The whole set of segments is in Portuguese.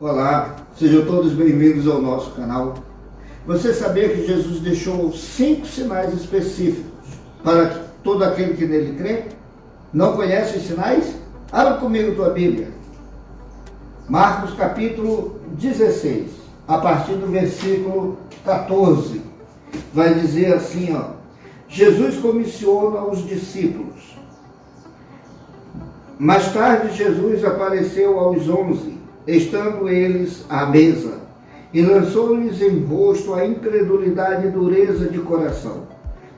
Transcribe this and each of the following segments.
Olá, sejam todos bem-vindos ao nosso canal. Você sabia que Jesus deixou 5 sinais específicos para todo aquele que nele crê? Não conhece os sinais? Abra comigo tua Bíblia. Marcos capítulo 16, a partir do versículo 14. Vai dizer assim, Jesus comissiona os discípulos. Mais tarde Jesus apareceu aos 11, estando eles à mesa, e lançou-lhes em rosto a incredulidade e dureza de coração,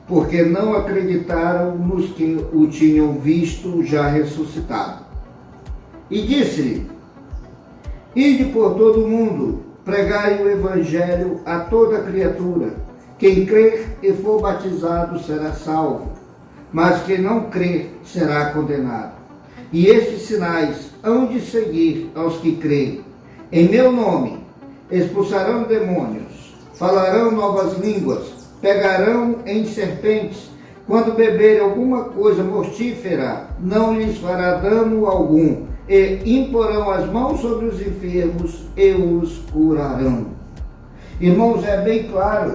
porque não acreditaram nos que o tinham visto já ressuscitado. E disse-lhe: Ide por todo o mundo, pregai o evangelho a toda criatura. Quem crer e for batizado será salvo, mas quem não crer será condenado. E estes sinais hão de seguir aos que creem. Em meu nome expulsarão demônios, falarão novas línguas, pegarão em serpentes. Quando beberem alguma coisa mortífera, não lhes fará dano algum, e imporão as mãos sobre os enfermos e os curarão. Irmãos, é bem claro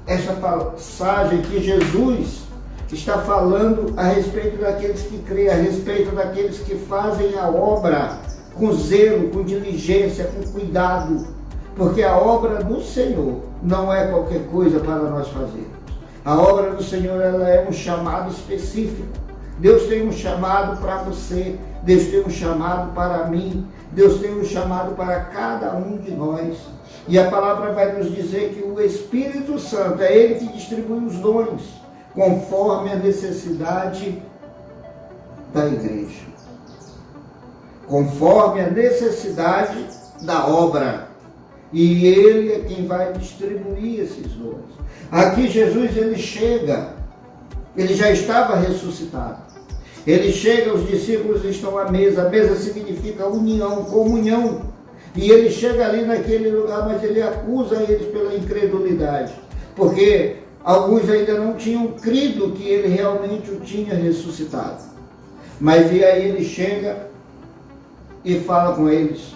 essa passagem que Jesus está falando a respeito daqueles que creem, a respeito daqueles que fazem a obra com zelo, com diligência, com cuidado, porque a obra do Senhor não é qualquer coisa para nós fazermos. A obra do Senhor, ela é um chamado específico. Deus tem um chamado para você, Deus tem um chamado para mim, Deus tem um chamado para cada um de nós. E a palavra vai nos dizer que o Espírito Santo é Ele que distribui os dons, conforme a necessidade da igreja, conforme a necessidade da obra. E Ele é quem vai distribuir esses dons. Aqui Jesus, ele chega, ele já estava ressuscitado. Ele chega, os discípulos estão à mesa. A mesa significa união, comunhão. E ele chega ali naquele lugar, mas ele acusa eles pela incredulidade, porque alguns ainda não tinham crido que ele realmente o tinha ressuscitado. Mas e aí ele chega e fala com eles.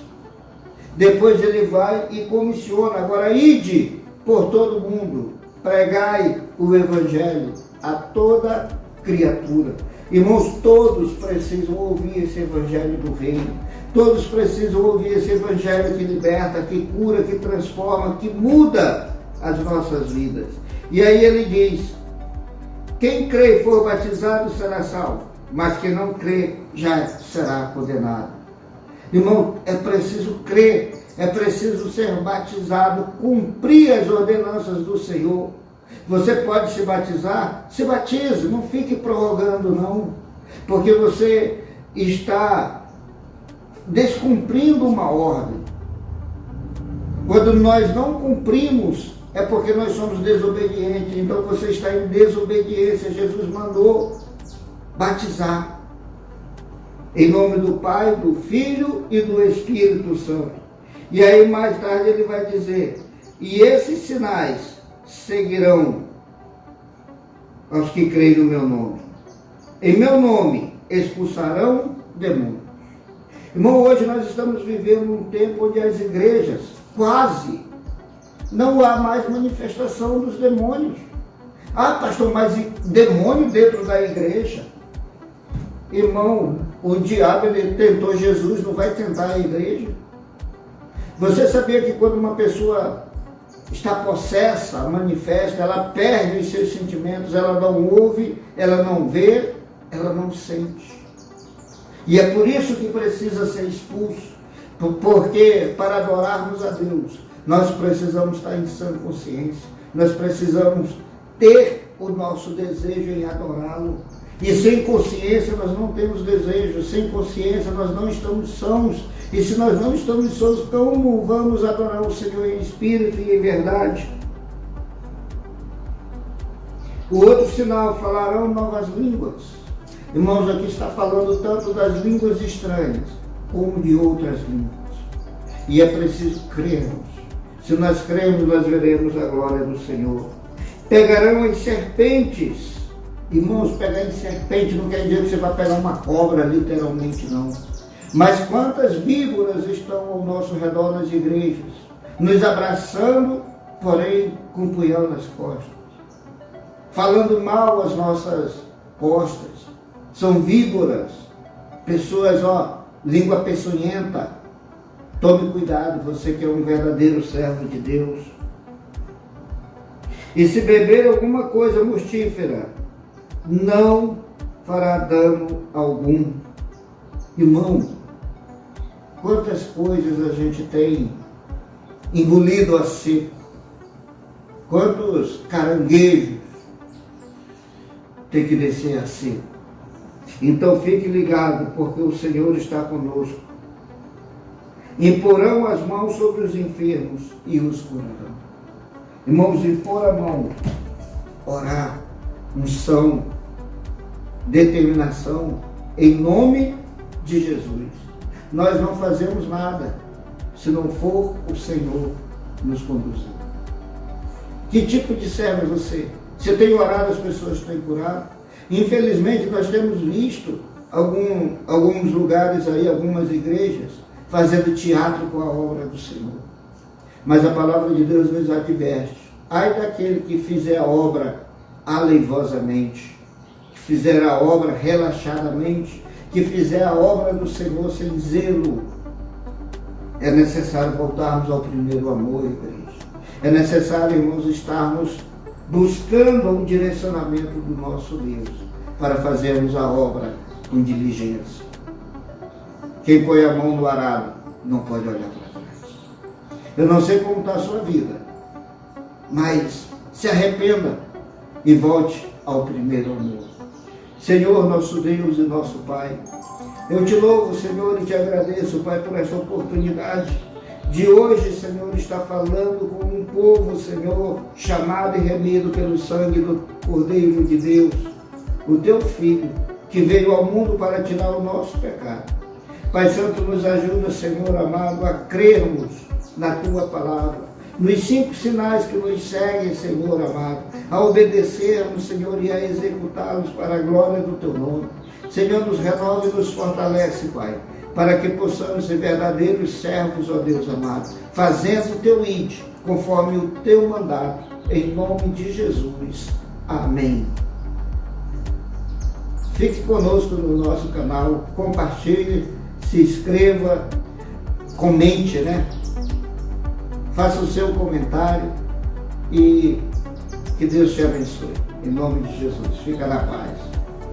Depois ele vai e comissiona. Agora, ide por todo mundo, pregai o evangelho a toda criatura. Irmãos, todos precisam ouvir esse evangelho do reino. Todos precisam ouvir esse evangelho que liberta, que cura, que transforma, que muda as nossas vidas. E aí ele diz: quem crê e for batizado será salvo, mas quem não crê já será condenado. Irmão, é preciso crer, é preciso ser batizado, cumprir as ordenanças do Senhor. Você pode se batizar? Se batize, não fique prorrogando não, porque você está descumprindo uma ordem. Quando nós não cumprimos, é porque nós somos desobedientes. Então você está em desobediência. Jesus mandou batizar em nome do Pai, do Filho e do Espírito Santo. E aí mais tarde ele vai dizer: e esses sinais seguirão aos que creem no meu nome. Em meu nome expulsarão demônios. Irmão, hoje nós estamos vivendo um tempo onde as igrejas quase não há mais manifestação dos demônios. Ah, pastor, mas demônio dentro da igreja? Irmão, o diabo, ele tentou Jesus, não vai tentar a igreja? Você sabia que quando uma pessoa está possessa, manifesta, ela perde os seus sentimentos, ela não ouve, ela não vê, ela não sente. E é por isso que precisa ser expulso, porque para adorarmos a Deus, nós precisamos estar em sã consciência, nós precisamos ter o nosso desejo em adorá-lo. E sem consciência nós não temos desejo, sem consciência nós não estamos sãos. E se nós não estamos sãos, como vamos adorar o Senhor em espírito e em verdade? O outro sinal: falarão novas línguas. Irmãos, aqui está falando tanto das línguas estranhas, como de outras línguas. E é preciso crermos. Se nós cremos, nós veremos a glória do Senhor. Pegarão as serpentes. Irmãos, pegar em serpente não quer dizer que você vai pegar uma cobra, literalmente não. Mas quantas víboras estão ao nosso redor nas igrejas, nos abraçando, porém com um punhal nas costas, falando mal às nossas costas. São víboras, pessoas, língua peçonhenta. Tome cuidado, você que é um verdadeiro servo de Deus. E se beber alguma coisa mortífera, não fará dano algum. Irmão, quantas coisas a gente tem engolido a seco, quantos caranguejos tem que descer a seco. Então fique ligado, porque o Senhor está conosco. Imporão as mãos sobre os enfermos e os curarão. Irmãos, impor a mão, orar, unção, determinação, em nome de Jesus. Nós não fazemos nada se não for o Senhor nos conduzir. Que tipo de servo é você? Você tem orado, as pessoas têm curado? Infelizmente, nós temos visto alguns lugares aí, algumas igrejas, fazendo teatro com a obra do Senhor. Mas a palavra de Deus nos adverte. Ai daquele que fizer a obra aleivosamente, que fizer a obra relaxadamente, que fizer a obra do Senhor sem zelo. É necessário voltarmos ao primeiro amor, igreja. É necessário, irmãos, estarmos buscando um direcionamento do nosso Deus para fazermos a obra com diligência. Quem põe a mão no arado não pode olhar para trás. Eu não sei como está a sua vida, mas se arrependa e volte ao primeiro amor. Senhor, nosso Deus e nosso Pai, eu te louvo, Senhor, e te agradeço, Pai, por essa oportunidade de hoje, Senhor, estar falando com um povo, Senhor, chamado e remido pelo sangue do Cordeiro de Deus, o Teu Filho, que veio ao mundo para tirar o nosso pecado. Pai Santo, nos ajuda, Senhor amado, a crermos na Tua palavra, nos 5 sinais que nos seguem, Senhor amado, a obedecermos, Senhor, e a executá-los para a glória do Teu nome. Senhor, nos renova e nos fortalece, Pai, para que possamos ser verdadeiros servos, ó Deus amado, fazendo o Teu ide, conforme o Teu mandato, em nome de Jesus. Amém. Fique conosco no nosso canal, compartilhe, se inscreva, comente, Faça o seu comentário e que Deus te abençoe. Em nome de Jesus. Fica na paz.